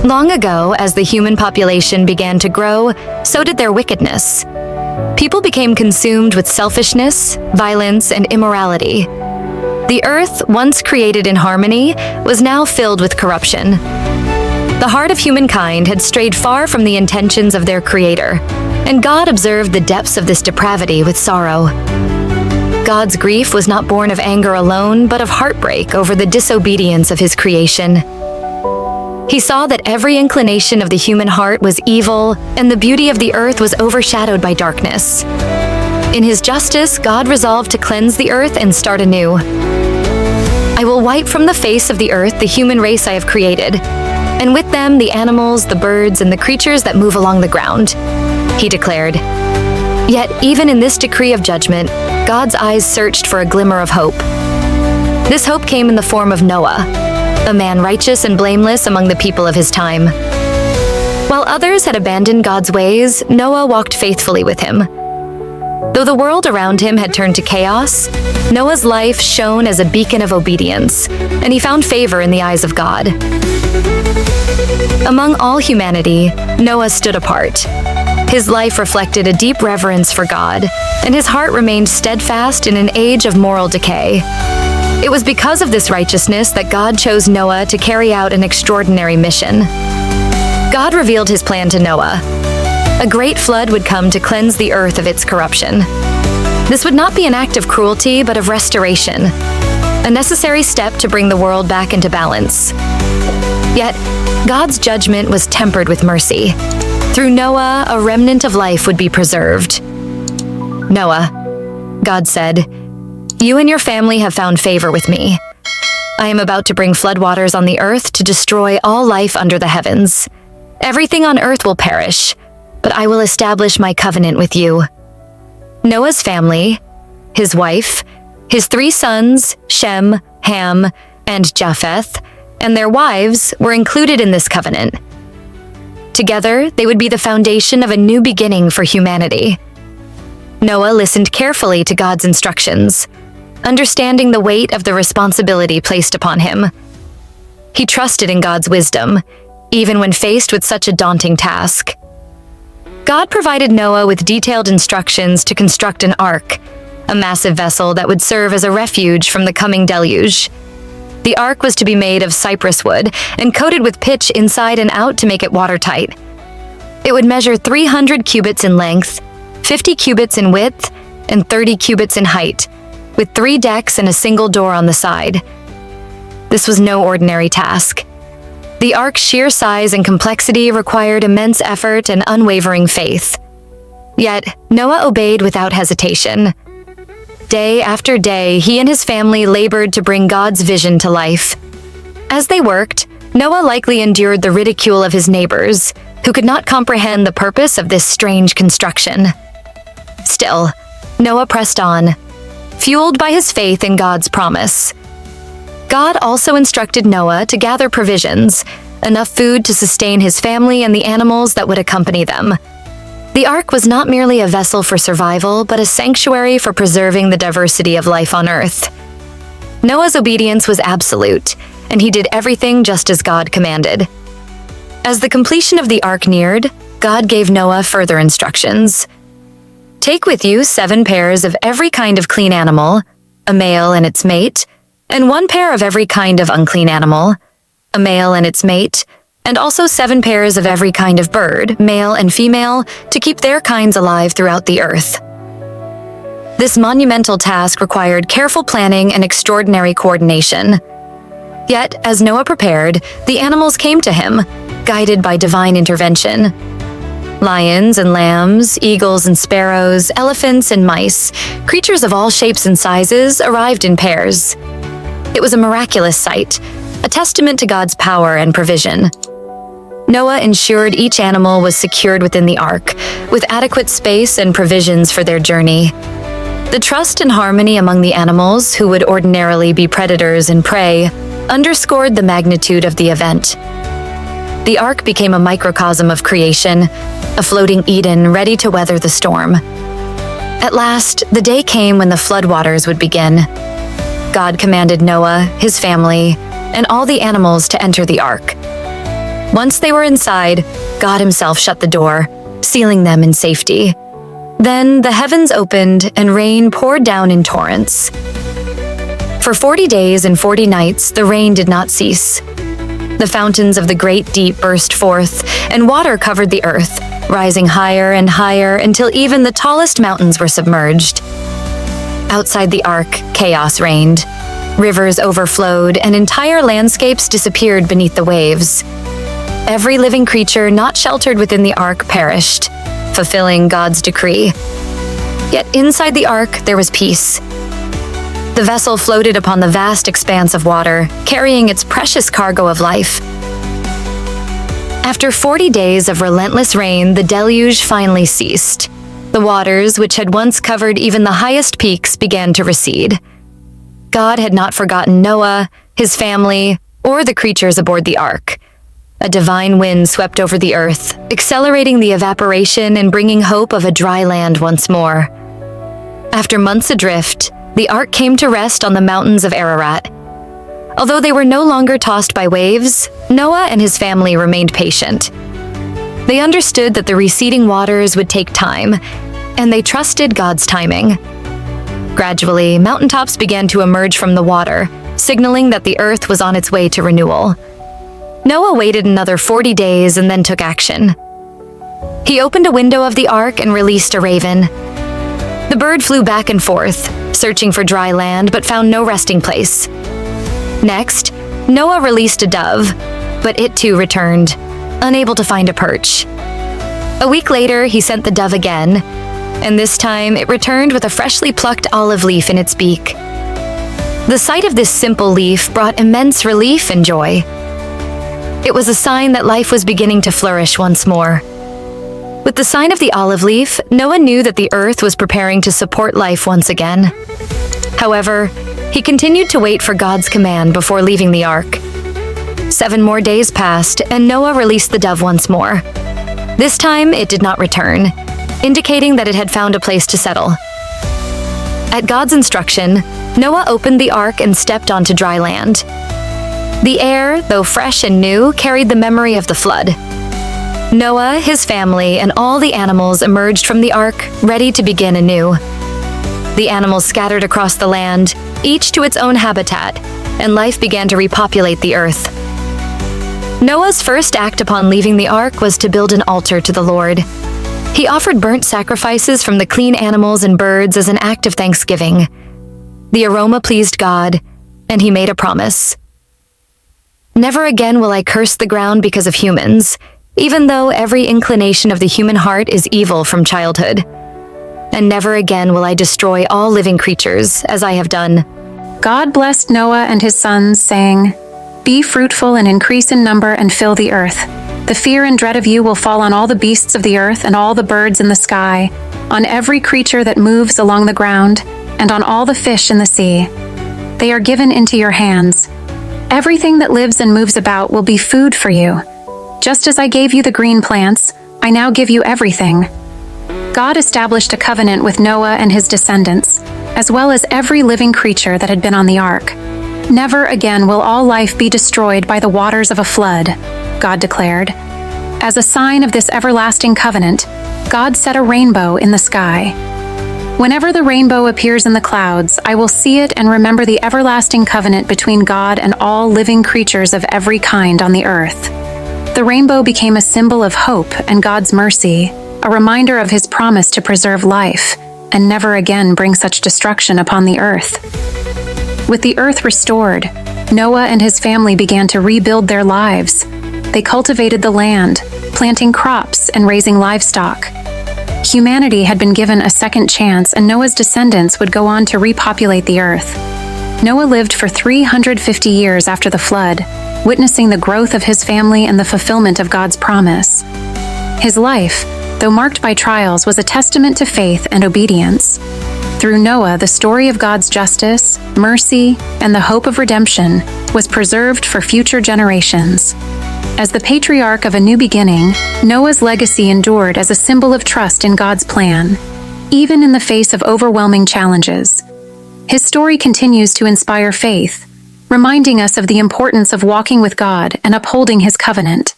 Long ago, as the human population began to grow, so did their wickedness. People became consumed with selfishness, violence, and immorality. The earth, once created in harmony, was now filled with corruption. The heart of humankind had strayed far from the intentions of their Creator, and God observed the depths of this depravity with sorrow. God's grief was not born of anger alone, but of heartbreak over the disobedience of His creation. He saw that every inclination of the human heart was evil, and the beauty of the earth was overshadowed by darkness. In His justice, God resolved to cleanse the earth and start anew. "I will wipe from the face of the earth the human race I have created, and with them the animals, the birds, and the creatures that move along the ground," He declared. Yet, even in this decree of judgment, God's eyes searched for a glimmer of hope. This hope came in the form of Noah, a man righteous and blameless among the people of his time. While others had abandoned God's ways, Noah walked faithfully with Him. Though the world around him had turned to chaos, Noah's life shone as a beacon of obedience, and he found favor in the eyes of God. Among all humanity, Noah stood apart. His life reflected a deep reverence for God, and his heart remained steadfast in an age of moral decay. It was because of this righteousness that God chose Noah to carry out an extraordinary mission. God revealed His plan to Noah. A great flood would come to cleanse the earth of its corruption. This would not be an act of cruelty, but of restoration, a necessary step to bring the world back into balance. Yet, God's judgment was tempered with mercy. Through Noah, a remnant of life would be preserved. "Noah," God said, "you and your family have found favor with me. I am about to bring floodwaters on the earth to destroy all life under the heavens. Everything on earth will perish, but I will establish my covenant with you." Noah's family, his wife, his 3 sons, Shem, Ham, and Japheth, and their wives were included in this covenant. Together, they would be the foundation of a new beginning for humanity. Noah listened carefully to God's instructions, understanding the weight of the responsibility placed upon him. He trusted in God's wisdom, even when faced with such a daunting task. God provided Noah with detailed instructions to construct an ark, a massive vessel that would serve as a refuge from the coming deluge. The ark was to be made of cypress wood and coated with pitch inside and out to make it watertight. It would measure 300 cubits in length, 50 cubits in width, and 30 cubits in height, with 3 decks and a single door on the side. This was no ordinary task. The ark's sheer size and complexity required immense effort and unwavering faith. Yet, Noah obeyed without hesitation. Day after day, he and his family labored to bring God's vision to life. As they worked, Noah likely endured the ridicule of his neighbors, who could not comprehend the purpose of this strange construction. Still, Noah pressed on, fueled by his faith in God's promise. God also instructed Noah to gather provisions, enough food to sustain his family and the animals that would accompany them. The ark was not merely a vessel for survival, but a sanctuary for preserving the diversity of life on earth. Noah's obedience was absolute, and he did everything just as God commanded. As the completion of the ark neared, God gave Noah further instructions. "Take with you 7 pairs of every kind of clean animal, a male and its mate, and 1 pair of every kind of unclean animal, a male and its mate, and also 7 pairs of every kind of bird, male and female, to keep their kinds alive throughout the earth." This monumental task required careful planning and extraordinary coordination. Yet, as Noah prepared, the animals came to him, guided by divine intervention. Lions and lambs, eagles and sparrows, elephants and mice, creatures of all shapes and sizes arrived in pairs. It was a miraculous sight, a testament to God's power and provision. Noah ensured each animal was secured within the ark, with adequate space and provisions for their journey. The trust and harmony among the animals, who would ordinarily be predators and prey, underscored the magnitude of the event. The ark became a microcosm of creation, a floating Eden ready to weather the storm. At last, the day came when the floodwaters would begin. God commanded Noah, his family, and all the animals to enter the ark. Once they were inside, God himself shut the door, sealing them in safety. Then the heavens opened and rain poured down in torrents. For 40 days and 40 nights, the rain did not cease. The fountains of the great deep burst forth, and water covered the earth, rising higher and higher until even the tallest mountains were submerged. Outside the ark, chaos reigned. Rivers overflowed, and entire landscapes disappeared beneath the waves. Every living creature not sheltered within the ark perished, fulfilling God's decree. Yet inside the ark there was peace. The vessel floated upon the vast expanse of water, carrying its precious cargo of life. After 40 days of relentless rain, the deluge finally ceased. The waters, which had once covered even the highest peaks, began to recede. God had not forgotten Noah, his family, or the creatures aboard the ark. A divine wind swept over the earth, accelerating the evaporation and bringing hope of a dry land once more. After months adrift, the ark came to rest on the mountains of Ararat. Although they were no longer tossed by waves, Noah and his family remained patient. They understood that the receding waters would take time, and they trusted God's timing. Gradually, mountaintops began to emerge from the water, signaling that the earth was on its way to renewal. Noah waited another 40 days and then took action. He opened a window of the ark and released a raven. The bird flew back and forth, searching for dry land but found no resting place. Next, Noah released a dove, but it too returned, unable to find a perch. A week later, he sent the dove again, and this time it returned with a freshly plucked olive leaf in its beak. The sight of this simple leaf brought immense relief and joy. It was a sign that life was beginning to flourish once more. With the sign of the olive leaf, Noah knew that the earth was preparing to support life once again. However, he continued to wait for God's command before leaving the ark. 7 more days passed, and Noah released the dove once more. This time, it did not return, indicating that it had found a place to settle. At God's instruction, Noah opened the ark and stepped onto dry land. The air, though fresh and new, carried the memory of the flood. Noah, his family, and all the animals emerged from the ark, ready to begin anew. The animals scattered across the land, each to its own habitat, and life began to repopulate the earth. Noah's first act upon leaving the ark was to build an altar to the Lord. He offered burnt sacrifices from the clean animals and birds as an act of thanksgiving. The aroma pleased God, and he made a promise. "Never again will I curse the ground because of humans, even though every inclination of the human heart is evil from childhood. And never again will I destroy all living creatures, as I have done." God blessed Noah and his sons, saying, "Be fruitful and increase in number and fill the earth. The fear and dread of you will fall on all the beasts of the earth and all the birds in the sky, on every creature that moves along the ground, and on all the fish in the sea. They are given into your hands. Everything that lives and moves about will be food for you. Just as I gave you the green plants, I now give you everything." God established a covenant with Noah and his descendants, as well as every living creature that had been on the ark. "Never again will all life be destroyed by the waters of a flood," God declared. As a sign of this everlasting covenant, God set a rainbow in the sky. "Whenever the rainbow appears in the clouds, I will see it and remember the everlasting covenant between God and all living creatures of every kind on the earth." The rainbow became a symbol of hope and God's mercy, a reminder of his promise to preserve life and never again bring such destruction upon the earth. With the earth restored, Noah and his family began to rebuild their lives. They cultivated the land, planting crops and raising livestock. Humanity had been given a second chance, and Noah's descendants would go on to repopulate the earth. Noah lived for 350 years after the flood, witnessing the growth of his family and the fulfillment of God's promise. His life, though marked by trials, was a testament to faith and obedience. Through Noah, the story of God's justice, mercy, and the hope of redemption was preserved for future generations. As the patriarch of a new beginning, Noah's legacy endured as a symbol of trust in God's plan, even in the face of overwhelming challenges. His story continues to inspire faith, reminding us of the importance of walking with God and upholding his covenant.